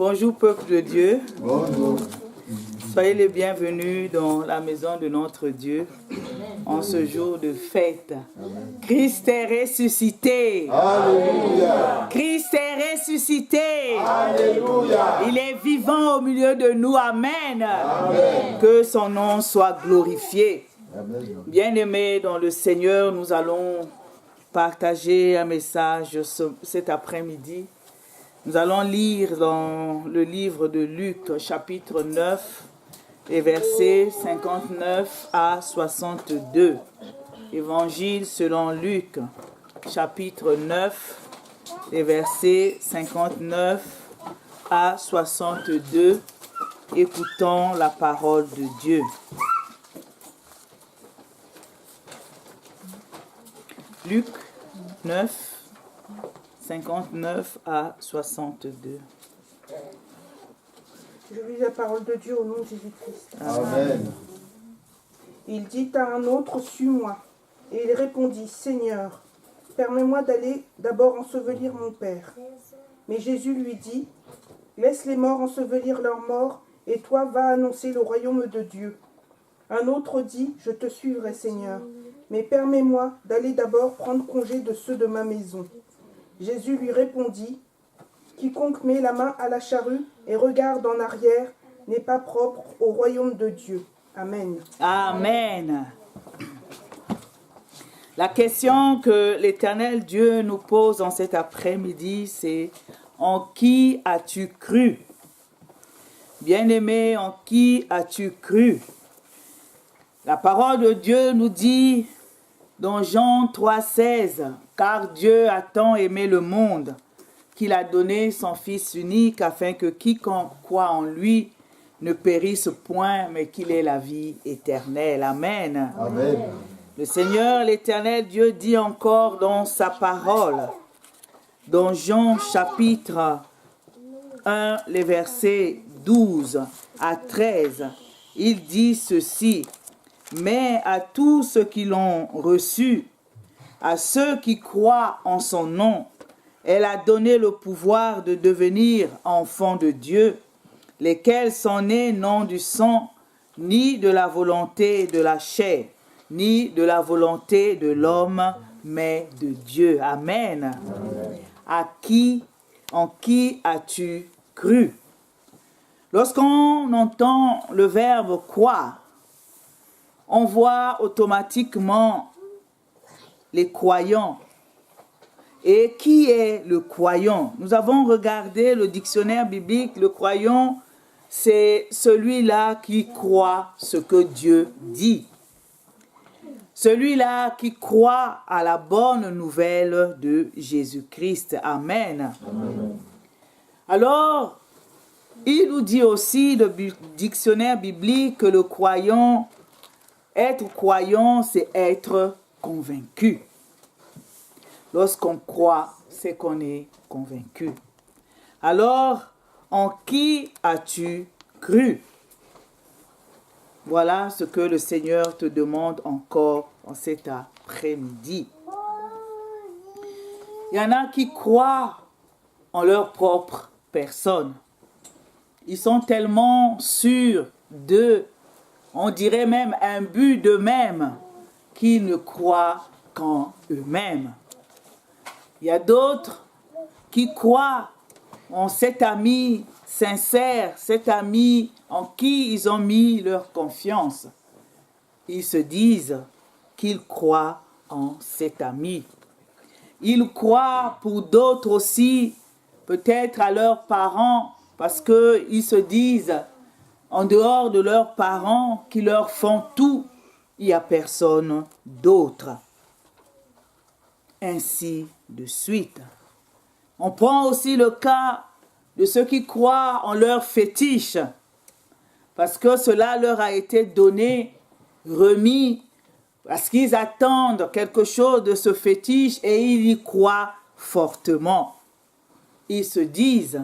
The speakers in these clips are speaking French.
Bonjour peuple de Dieu. Bonjour. Soyez les bienvenus dans la maison de notre Dieu en ce jour de fête. Christ est ressuscité. Alléluia. Christ est ressuscité. Alléluia. Il est vivant au milieu de nous. Amen. Amen. Que son nom soit glorifié. Amen. Bien-aimés dans le Seigneur, nous allons partager un message cet après-midi. Nous allons lire dans le livre de Luc, chapitre 9, et versets 59 à 62. Évangile selon Luc, chapitre 9, et versets 59 à 62. Écoutons la parole de Dieu. Luc 9, 59 à 62. Je lis la parole de Dieu au nom de Jésus-Christ. Amen. Il dit à un autre, suis-moi. Et il répondit, Seigneur, permets-moi d'aller d'abord ensevelir mon père. Mais Jésus lui dit, laisse les morts ensevelir leurs morts, et toi va annoncer le royaume de Dieu. Un autre dit, je te suivrai, Seigneur, mais permets-moi d'aller d'abord prendre congé de ceux de ma maison. Jésus lui répondit, quiconque met la main à la charrue et regarde en arrière n'est pas propre au royaume de Dieu. Amen. Amen. La question que l'Éternel Dieu nous pose en cet après-midi, c'est en qui as-tu cru? Bien-aimé, en qui as-tu cru? La parole de Dieu nous dit dans Jean 3,16, car Dieu a tant aimé le monde qu'il a donné son Fils unique afin que quiconque croit en lui ne périsse point, mais qu'il ait la vie éternelle. Amen. Amen. Le Seigneur, l'Éternel Dieu dit encore dans sa parole, dans Jean chapitre 1, les versets 12 à 13, il dit ceci, mais à tous ceux qui l'ont reçu, à ceux qui croient en son nom, elle a donné le pouvoir de devenir enfants de Dieu, lesquels sont nés non du sang, ni de la volonté de la chair, ni de la volonté de l'homme, mais de Dieu. Amen. Amen. En qui as-tu cru? Lorsqu'on entend le verbe croire, on voit automatiquement les croyants. Et qui est le croyant? Nous avons regardé le dictionnaire biblique. Le croyant, c'est celui-là qui croit ce que Dieu dit. Celui-là qui croit à la bonne nouvelle de Jésus-Christ. Amen. Amen. Alors, il nous dit aussi, le dictionnaire biblique, que le croyant, être croyant, c'est être convaincu. Lorsqu'on croit, c'est qu'on est convaincu. Alors, en qui as-tu cru? Voilà ce que le Seigneur te demande encore en cet après-midi. Il y en a qui croient en leur propre personne. Ils sont tellement sûrs d'eux, on dirait même imbus d'eux-mêmes, qu'ils ne croient qu'en eux-mêmes. Il y a d'autres qui croient en cet ami sincère, cet ami en qui ils ont mis leur confiance. Ils se disent qu'ils croient en cet ami. Ils croient pour d'autres aussi, peut-être à leurs parents, parce qu'ils se disent, en dehors de leurs parents, qui leur font tout, il n'y a personne d'autre. Ainsi de suite. On prend aussi le cas de ceux qui croient en leur fétiche, parce que cela leur a été donné, remis, parce qu'ils attendent quelque chose de ce fétiche et ils y croient fortement. Ils se disent,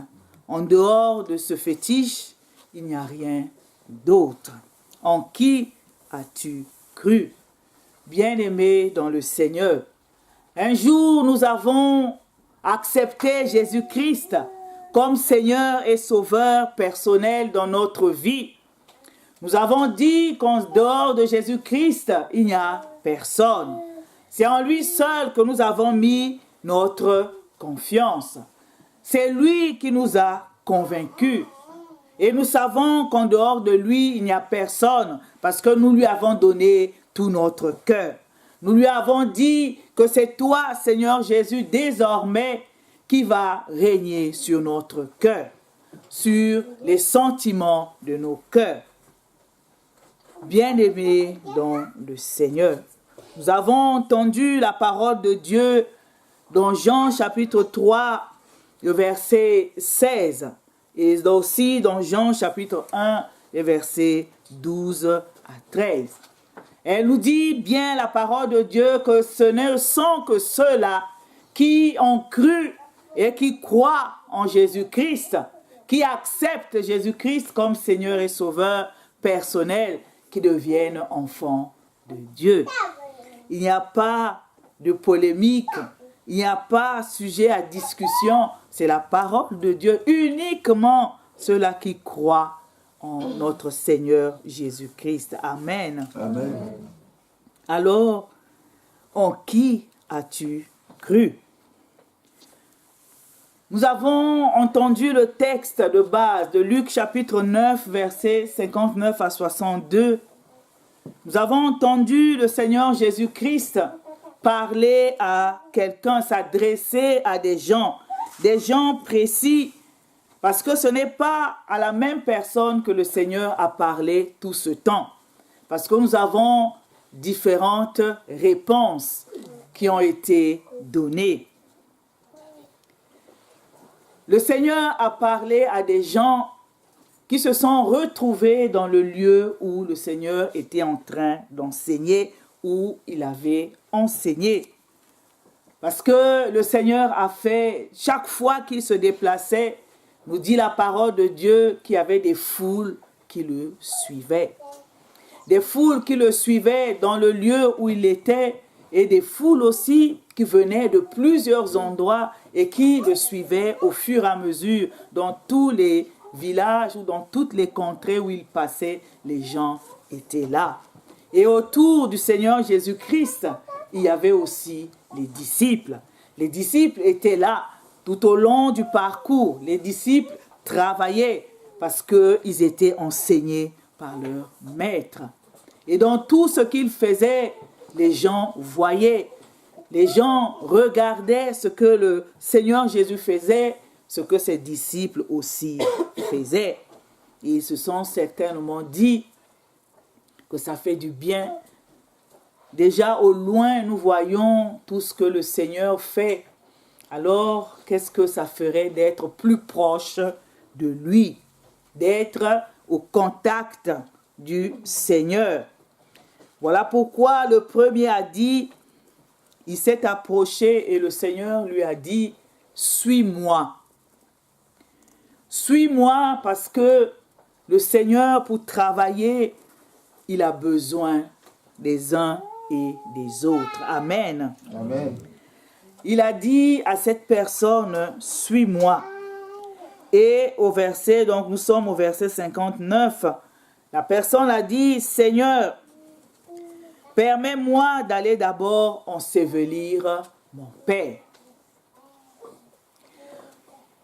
en dehors de ce fétiche, il n'y a rien d'autre. En qui as-tu cru? Bien-aimé dans le Seigneur, un jour nous avons accepté Jésus-Christ comme Seigneur et Sauveur personnel dans notre vie. Nous avons dit qu'en dehors de Jésus-Christ, il n'y a personne. C'est en lui seul que nous avons mis notre confiance. C'est lui qui nous a convaincus. Et nous savons qu'en dehors de lui, il n'y a personne parce que nous lui avons donné tout notre cœur. Nous lui avons dit que c'est toi, Seigneur Jésus, désormais, qui va régner sur notre cœur, sur les sentiments de nos cœurs. Bien-aimés dans le Seigneur, nous avons entendu la parole de Dieu dans Jean chapitre 3, le verset 16, et aussi dans Jean chapitre 1, les versets 12 à 13. Elle nous dit bien la parole de Dieu que ce ne sont que ceux-là qui ont cru et qui croient en Jésus-Christ, qui acceptent Jésus-Christ comme Seigneur et Sauveur personnel, qui deviennent enfants de Dieu. Il n'y a pas de polémique, il n'y a pas sujet à discussion, c'est la parole de Dieu, uniquement ceux-là qui croient en notre Seigneur Jésus-Christ. Amen. Amen. Alors, en qui as-tu cru? Nous avons entendu le texte de base de Luc chapitre 9, versets 59 à 62. Nous avons entendu le Seigneur Jésus-Christ parler à quelqu'un, s'adresser à des gens précis, parce que ce n'est pas à la même personne que le Seigneur a parlé tout ce temps. Parce que nous avons différentes réponses qui ont été données. Le Seigneur a parlé à des gens qui se sont retrouvés dans le lieu où le Seigneur était en train d'enseigner, où il avait enseigné. Parce que le Seigneur a fait, chaque fois qu'il se déplaçait, nous dit la parole de Dieu qu'il y avait des foules qui le suivaient. Des foules qui le suivaient dans le lieu où il était et des foules aussi qui venaient de plusieurs endroits et qui le suivaient au fur et à mesure dans tous les villages ou dans toutes les contrées où il passait, les gens étaient là. Et autour du Seigneur Jésus-Christ, il y avait aussi les disciples. Les disciples étaient là tout au long du parcours. Les disciples travaillaient parce qu'ils étaient enseignés par leur maître. Et dans tout ce qu'ils faisaient, les gens voyaient. Les gens regardaient ce que le Seigneur Jésus faisait, ce que ses disciples aussi faisaient. Et ils se sont certainement dit que ça fait du bien. Déjà au loin, nous voyons tout ce que le Seigneur fait. Alors, qu'est-ce que ça ferait d'être plus proche de lui, d'être au contact du Seigneur? Voilà pourquoi le premier a dit, il s'est approché et le Seigneur lui a dit, suis-moi. Suis-moi parce que le Seigneur, pour travailler, il a besoin des uns et des autres. Amen. Amen. Il a dit à cette personne, suis-moi. Et au verset, donc nous sommes au verset 59, la personne a dit, Seigneur, permets-moi d'aller d'abord ensevelir mon père.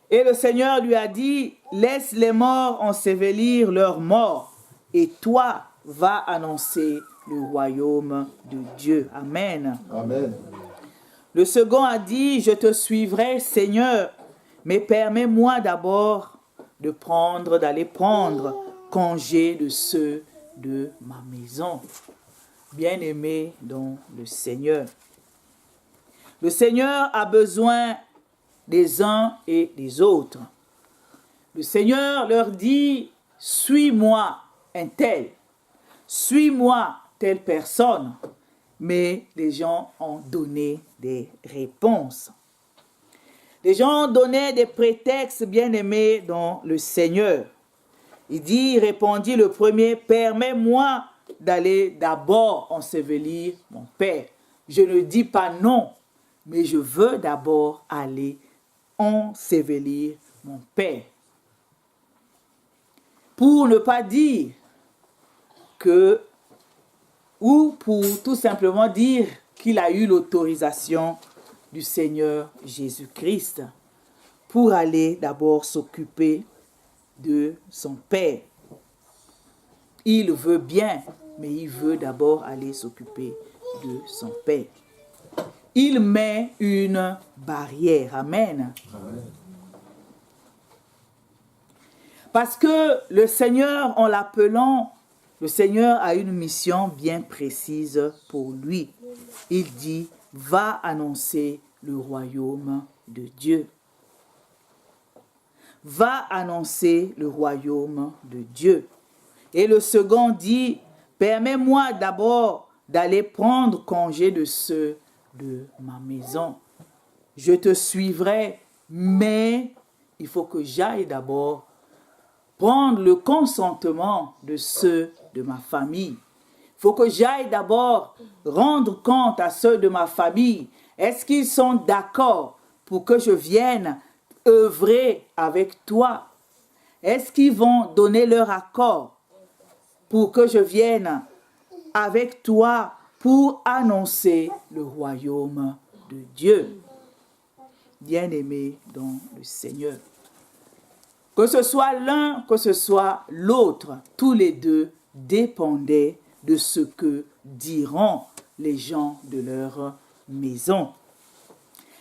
Et le Seigneur lui a dit, laisse les morts ensevelir leurs morts, et toi, va annoncer le royaume de Dieu. Amen. Amen. Le second a dit, je te suivrai, Seigneur, mais permets-moi d'abord d'aller prendre congé de ceux de ma maison. Bien-aimés dans le Seigneur. Le Seigneur a besoin des uns et des autres. Le Seigneur leur dit, suis-moi un tel, suis-moi telle personne. Mais les gens ont donné des réponses. Les gens ont donné des prétextes bien-aimés dans le Seigneur. Il répondit le premier, permets-moi d'aller d'abord ensevelir mon père. Je ne dis pas non, mais je veux d'abord aller ensevelir mon Père. Pour ne pas dire que, ou pour tout simplement dire qu'il a eu l'autorisation du Seigneur Jésus-Christ pour aller d'abord s'occuper de son Père. Il veut bien, mais il veut d'abord aller s'occuper de son Père. Il met une barrière. Amen. Amen. Parce que le Seigneur, en l'appelant, le Seigneur a une mission bien précise pour lui. Il dit, va annoncer le royaume de Dieu. Va annoncer le royaume de Dieu. Et le second dit, permets-moi d'abord d'aller prendre congé de ceux de ma maison. Je te suivrai, mais il faut que j'aille d'abord prendre le consentement de ceux de ma famille. Il faut que j'aille d'abord rendre compte à ceux de ma famille. Est-ce qu'ils sont d'accord pour que je vienne œuvrer avec toi? Est-ce qu'ils vont donner leur accord pour que je vienne avec toi pour annoncer le royaume de Dieu? Bien-aimés dans le Seigneur. Que ce soit l'un, que ce soit l'autre, tous les deux dépendaient de ce que diront les gens de leur maison.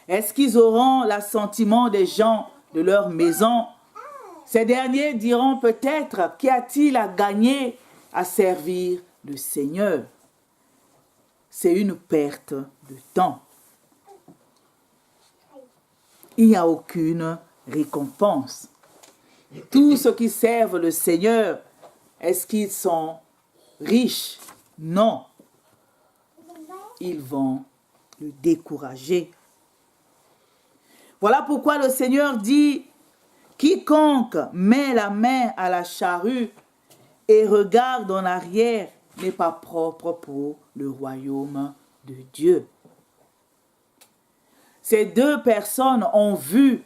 Est-ce qu'ils auront l'assentiment des gens de leur maison? Ces derniers diront peut-être, qu'y a-t-il à gagner à servir le Seigneur? C'est une perte de temps. Il n'y a aucune récompense. Tous ceux qui servent le Seigneur, est-ce qu'ils sont riches? Non. Ils vont le décourager. Voilà pourquoi le Seigneur dit, quiconque met la main à la charrue et regarde en arrière n'est pas propre pour le royaume de Dieu. Ces deux personnes ont vu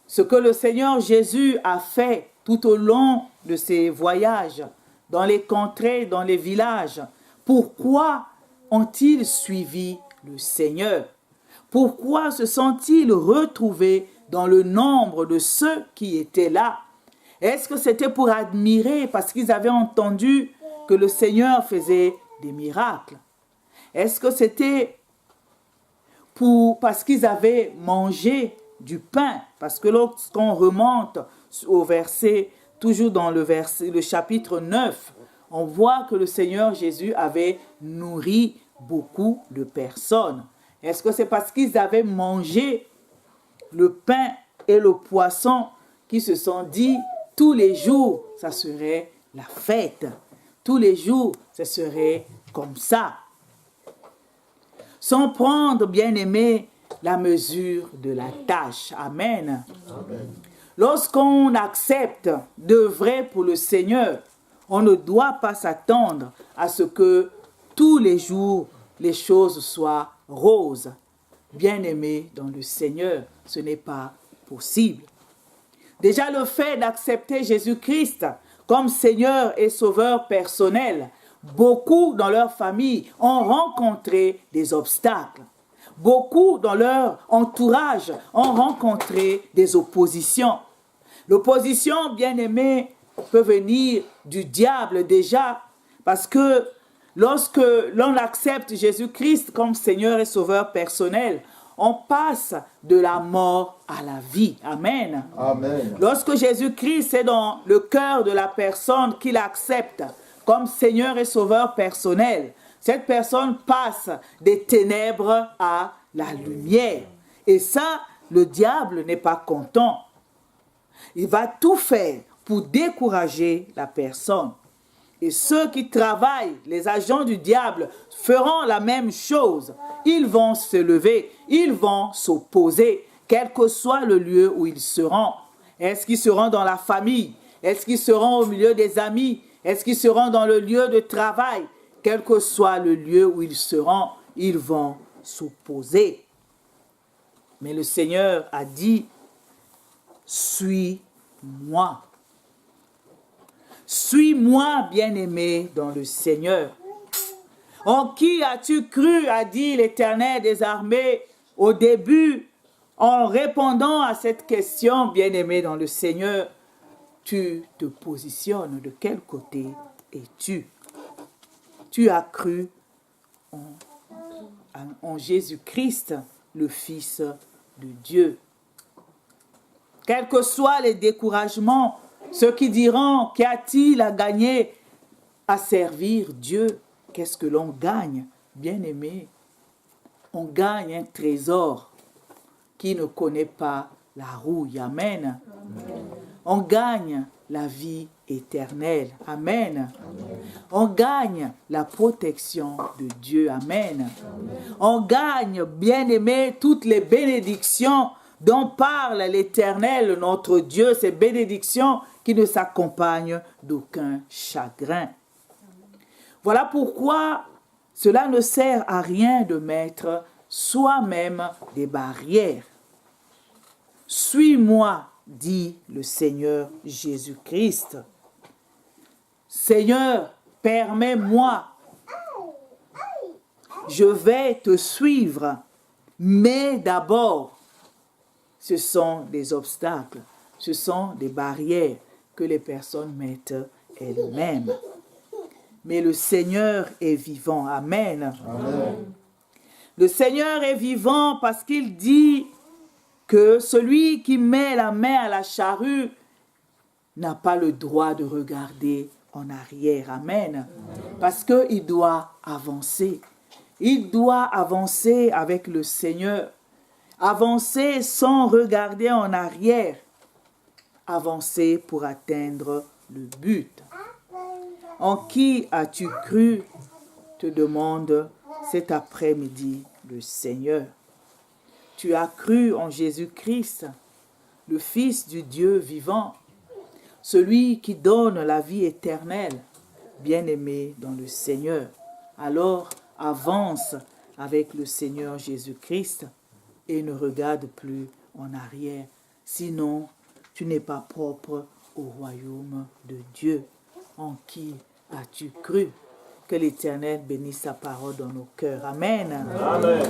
ce que le Seigneur Jésus a fait tout au long de ses voyages, dans les contrées, dans les villages. Pourquoi ont-ils suivi le Seigneur? Pourquoi se sont-ils retrouvés dans le nombre de ceux qui étaient là? Est-ce que c'était pour admirer parce qu'ils avaient entendu que le Seigneur faisait des miracles? Est-ce que c'était parce qu'ils avaient mangé du pain? Parce que lorsqu'on remonte au verset, toujours dans le chapitre 9, on voit que le Seigneur Jésus avait nourri beaucoup de personnes. Est-ce que c'est parce qu'ils avaient mangé le pain et le poisson qu'ils se sont dit, tous les jours, ça serait la fête. Tous les jours, ce serait comme ça. Sans prendre, bien-aimés, la mesure de la tâche. Amen. Amen. Lorsqu'on accepte d'œuvrer pour le Seigneur, on ne doit pas s'attendre à ce que tous les jours, les choses soient roses. Bien-aimés dans le Seigneur, ce n'est pas possible. Déjà, le fait d'accepter Jésus-Christ comme Seigneur et Sauveur personnel, beaucoup dans leur famille ont rencontré des obstacles. Beaucoup dans leur entourage ont rencontré des oppositions. L'opposition, bien-aimée, peut venir du diable déjà, parce que lorsque l'on accepte Jésus-Christ comme Seigneur et Sauveur personnel, on passe de la mort à la vie. Amen. Amen. Lorsque Jésus-Christ est dans le cœur de la personne qu'il accepte comme Seigneur et Sauveur personnel, cette personne passe des ténèbres à la lumière. Et ça, le diable n'est pas content. Il va tout faire pour décourager la personne. Et ceux qui travaillent, les agents du diable, feront la même chose. Ils vont se lever, ils vont s'opposer, quel que soit le lieu où ils seront. Est-ce qu'ils seront dans la famille? Est-ce qu'ils seront au milieu des amis? Est-ce qu'ils seront dans le lieu de travail? Quel que soit le lieu où ils seront, ils vont s'opposer. Mais le Seigneur a dit, suis-moi. Suis-moi, bien-aimé dans le Seigneur. En qui as-tu cru, a dit l'Éternel des armées au début, en répondant à cette question, bien-aimé dans le Seigneur, tu te positionnes de quel côté es-tu? Tu as cru en Jésus-Christ, le Fils de Dieu. Quels que soient les découragements, ceux qui diront, qu'y a-t-il à gagner à servir Dieu? Qu'est-ce que l'on gagne, bien-aimé? On gagne un trésor qui ne connaît pas la rouille. Amen. On gagne la vie éternelle. Amen. On gagne la protection de Dieu. Amen. On gagne, bien-aimé, toutes les bénédictions dont parle l'Éternel, notre Dieu, ces bénédictions qui ne s'accompagnent d'aucun chagrin. Voilà pourquoi cela ne sert à rien de mettre soi-même des barrières. Suis-moi, dit le Seigneur Jésus-Christ. Seigneur, permets-moi. Je vais te suivre, mais d'abord, ce sont des obstacles, ce sont des barrières que les personnes mettent elles-mêmes. Mais le Seigneur est vivant. Amen. Amen. Le Seigneur est vivant parce qu'il dit que celui qui met la main à la charrue n'a pas le droit de regarder en arrière. Amen. Parce qu'il doit avancer. Il doit avancer avec le Seigneur. Avancer sans regarder en arrière. Avancer pour atteindre le but. En qui as-tu cru, te demande cet après-midi le Seigneur. Tu as cru en Jésus-Christ, le Fils du Dieu vivant, celui qui donne la vie éternelle, bien-aimé dans le Seigneur. Alors avance avec le Seigneur Jésus-Christ et ne regarde plus en arrière. Sinon, tu n'es pas propre au royaume de Dieu. En qui as-tu cru? Que l'Éternel bénisse sa parole dans nos cœurs. Amen. Amen.